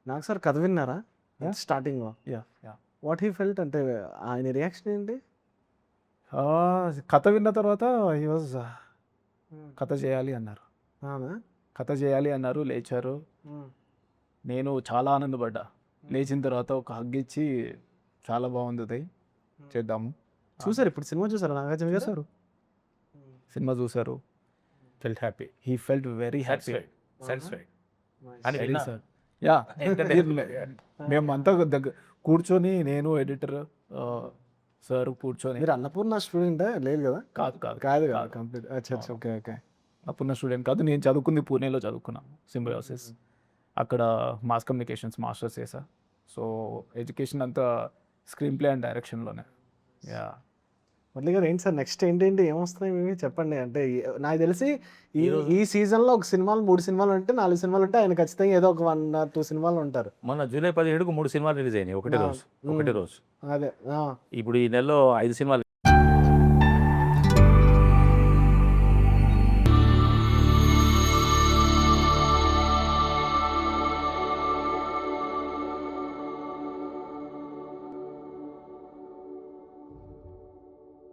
నాకు సార్ కథ విన్నారా Yeah. స్టార్టింగ్లో? Yeah yeah what he felt అంటే ఆయన రియాక్షన్ ఏంటి? కథ విన్న తర్వాత హీ వాజ్ కథ చేయాలి అన్నారు, అవునా? కథ చేయాలి అన్నారు. లేచారు. నేను చాలా ఆనందపడ్డా. లేచిన తర్వాత ఒక హగ్ ఇచ్చి చాలా బాగుంది చేద్దాము. చూసారు ఇప్పుడు సినిమా చూసారా నాగార్జున గారు? చూసారు, సినిమా చూసారు. Felt happy, he felt very happy. Satisfied అని వెరీ విన్నా. సార్. యా ఎందుకంటే మేము అంతా దగ్గర కూర్చొని, నేను ఎడిటర్ సార్ కూర్చొని. మీరు అన్నపూర్ణ స్టూడెంట్ లేదు కదా? కాదు కాదు కాదు కదా, కంప్లీట్. అచ్చా ఓకే ఓకే. అప్పుడున్న స్టూడెంట్ కాదు, నేను చదువుకుంది పూణేలో చదువుకున్నాను, సింబయోసిస్. అక్కడ మాస్ కమ్యూనికేషన్స్ మాస్టర్స్ చేశా. సో ఎడ్యుకేషన్ అంతా స్క్రీన్ ప్లే అండ్ డైరెక్షన్లోనే. యా మురళి గారు ఏంటి సార్ నెక్స్ట్ ఏంటేంటి ఏమొస్తున్నాయి మీవి చెప్పండి. అంటే నాకు తెలిసి ఈ సీజన్లో ఒక సినిమాలు 3 సినిమాలు ఉంటే 4 సినిమాలు ఉంటే ఆయన ఖచ్చితంగా ఏదో ఒక 1 or 2 సినిమాలు ఉంటారు. మొన్న జూలై 17కు 3 సినిమాలు రిలీజ్ అయినాయి ఒకటే రోజు. అదే ఇప్పుడు ఈ నెలలో 5 సినిమాలు